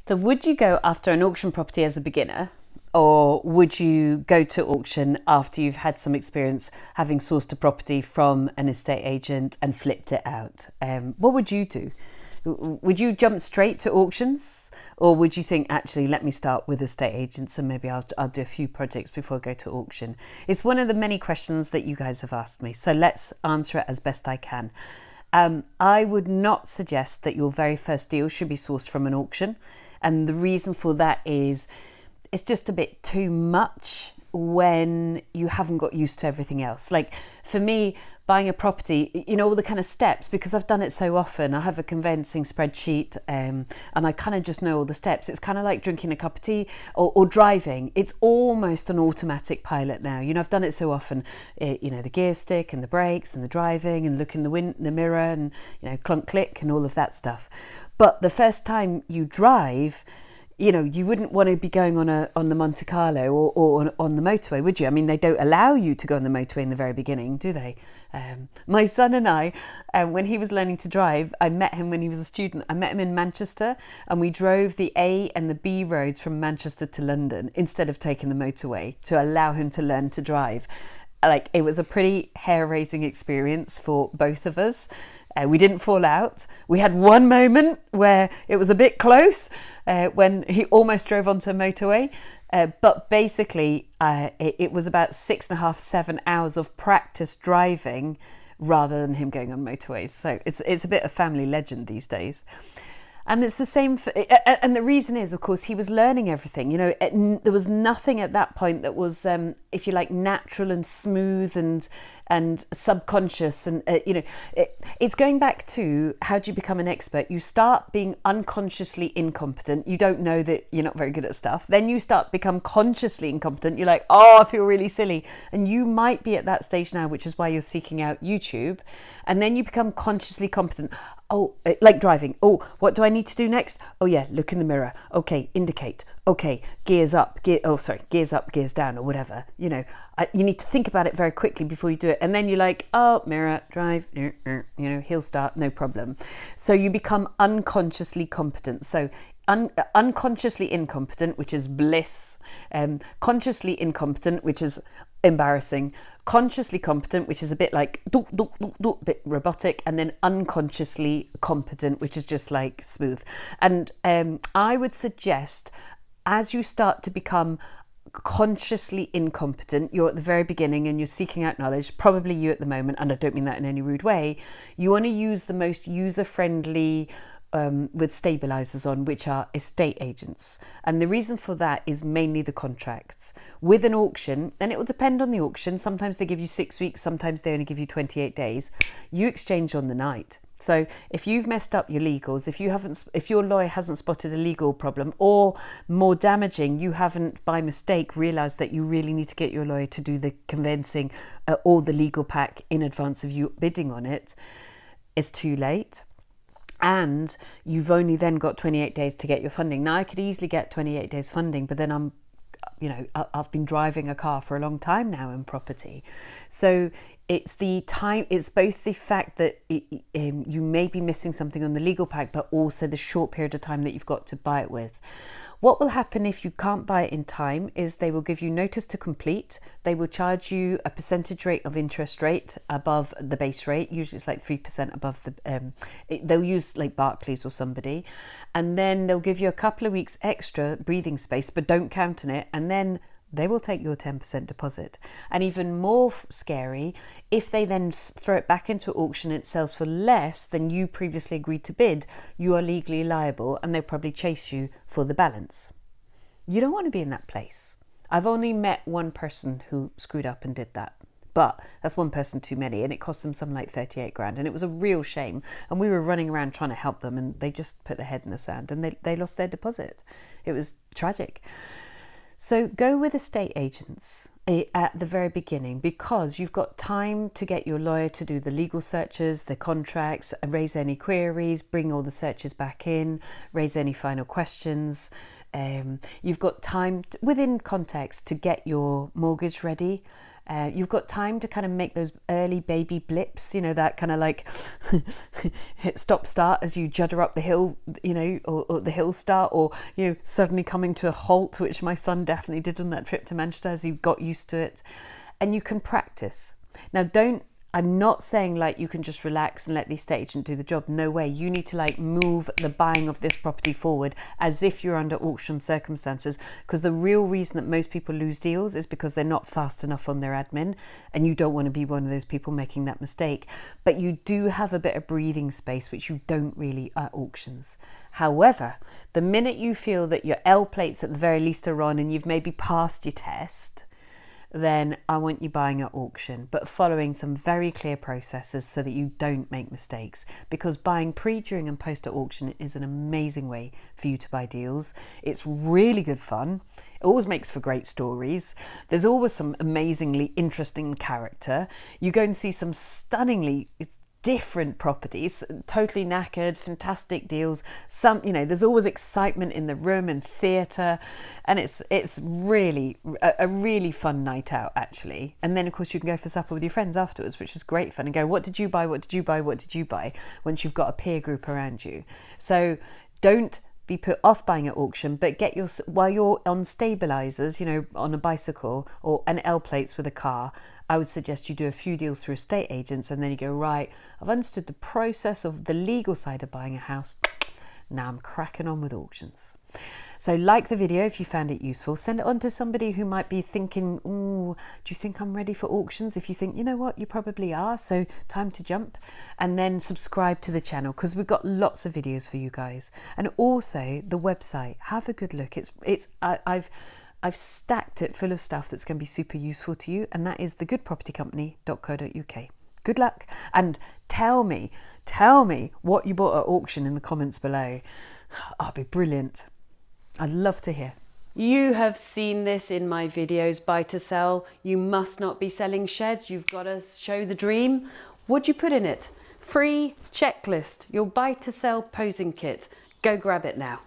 So would you go after an auction property as a beginner, or would you go to auction after you've had some experience having sourced a property from an estate agent and flipped it out? What would you do? Would you jump straight to auctions, or would you think, actually, let me start with estate agents and maybe I'll do a few projects before I go to auction? It's one of the many questions that you guys have asked me, so let's answer it as best I can. I would not suggest that your very first deal should be sourced from an auction. And the reason for that is it's just a bit too much when you haven't got used to everything else. Like for me, buying a property, all the kind of steps, because I've done it so often. I have a conveyancing spreadsheet and I kind of just know all the steps. It's kind of like drinking a cup of tea or driving. It's almost an automatic pilot now. I've done it so often, the gear stick and the brakes and the driving and look in the mirror and, clunk click and all of that stuff. But the first time you drive, you wouldn't want to be going on the Monte Carlo or on the motorway, would you? I mean, they don't allow you to go on the motorway in the very beginning, do they? My son and I, when he was learning to drive, I met him when he was a student. I met him in Manchester, and we drove the A and the B roads from Manchester to London instead of taking the motorway to allow him to learn to drive. Like, it was a pretty hair-raising experience for both of us. We didn't fall out. We had one moment where it was a bit close when he almost drove onto a motorway. But basically, it was about 6.5, 7 hours of practice driving rather than him going on motorways. So it's a bit of family legend these days. And it's the same and the reason is, of course, he was learning everything. There was nothing at that point that was, if you like, natural and smooth and subconscious. And, it's going back to, how do you become an expert? You start being unconsciously incompetent. You don't know that you're not very good at stuff. Then you become consciously incompetent. You're like, oh, I feel really silly. And you might be at that stage now, which is why you're seeking out YouTube. And then you become consciously competent. Oh, like driving. Oh, what do I need to do next? Oh yeah, look in the mirror. Okay, indicate. Okay, gears up, gears up, gears down, or whatever. You need to think about it very quickly before you do it. And then you're like, oh, mirror, drive, he'll start, no problem. So you become unconsciously competent. So unconsciously incompetent, which is bliss. Consciously incompetent, which is embarrassing. Consciously competent, which is a bit like bit robotic, and then unconsciously competent, which is just like smooth. And I would suggest, as you start to become consciously incompetent, you're at the very beginning and you're seeking out knowledge, probably you at the moment, and I don't mean that in any rude way, you want to use the most user-friendly with stabilizers on, which are estate agents. And the reason for that is mainly the contracts. With an auction, and it will depend on the auction, sometimes they give you 6 weeks, sometimes they only give you 28 days, you exchange on the night. So if you've messed up your legals, if your lawyer hasn't spotted a legal problem, or more damaging, you haven't by mistake realized that you really need to get your lawyer to do the conveyancing or the legal pack in advance of you bidding on it, it's too late. And you've only then got 28 days to get your funding. Now, I could easily get 28 days funding, but then I've been driving a car for a long time now in property. So it's the time, it's both the fact that you may be missing something on the legal pack, but also the short period of time that you've got to buy it with. What will happen if you can't buy it in time is they will give you notice to complete. They will charge you a percentage rate of interest rate above the base rate. Usually it's like 3% above they'll use like Barclays or somebody. And then they'll give you a couple of weeks extra breathing space, but don't count on it. And then they will take your 10% deposit. And even more scary, if they then throw it back into auction and it sells for less than you previously agreed to bid, you are legally liable and they'll probably chase you for the balance. You don't want to be in that place. I've only met one person who screwed up and did that. But that's one person too many, and it cost them something like 38 grand, and it was a real shame. And we were running around trying to help them, and they just put their head in the sand and they lost their deposit. It was tragic. So go with estate agents at the very beginning, because you've got time to get your lawyer to do the legal searches, the contracts, raise any queries, bring all the searches back in, raise any final questions. You've got time within context to get your mortgage ready. You've got time to kind of make those early baby blips, you know, that kind of like hit stop start as you judder up the hill, you know, or the hill start, or, you know, suddenly coming to a halt, which my son definitely did on that trip to Manchester as he got used to it. And you can practice. Now, I'm not saying like you can just relax and let the estate agent do the job. No way. You need to like move the buying of this property forward as if you're under auction circumstances, because the real reason that most people lose deals is because they're not fast enough on their admin, and you don't want to be one of those people making that mistake. But you do have a bit of breathing space, which you don't really at auctions. However, the minute you feel that your L plates at the very least are on and you've maybe passed your test, then I want you buying at auction, but following some very clear processes so that you don't make mistakes, because buying pre, during and post at auction is an amazing way for you to buy deals. It's really good fun. It always makes for great stories. There's always some amazingly interesting character. You go and see some stunningly different properties, totally knackered, fantastic deals. Some, you know, there's always excitement in the room and theatre, and it's really a really fun night out, actually. And then of course you can go for supper with your friends afterwards, which is great fun, and go, what did you buy, what did you buy, what did you buy, once you've got a peer group around you. So don't be put off buying at auction, but get your, while you're on stabilizers, you know, on a bicycle or an L plates with a car, I would suggest you do a few deals through estate agents, and then you go, right, I've understood the process of the legal side of buying a house. Now I'm cracking on with auctions. So like the video if you found it useful. Send it on to somebody who might be thinking, ooh, do you think I'm ready for auctions? If you think, you know what, you probably are, so time to jump. And then subscribe to the channel, because we've got lots of videos for you guys. And also the website, have a good look. I've stacked it full of stuff that's going to be super useful to you, and that is thegoodpropertycompany.co.uk. Good luck, and tell me what you bought at auction in the comments below. I'll be brilliant. I'd love to hear. You have seen this in my videos, buy to sell. You must not be selling sheds. You've got to show the dream. What'd you put in it? Free checklist, your buy to sell posing kit. Go grab it now.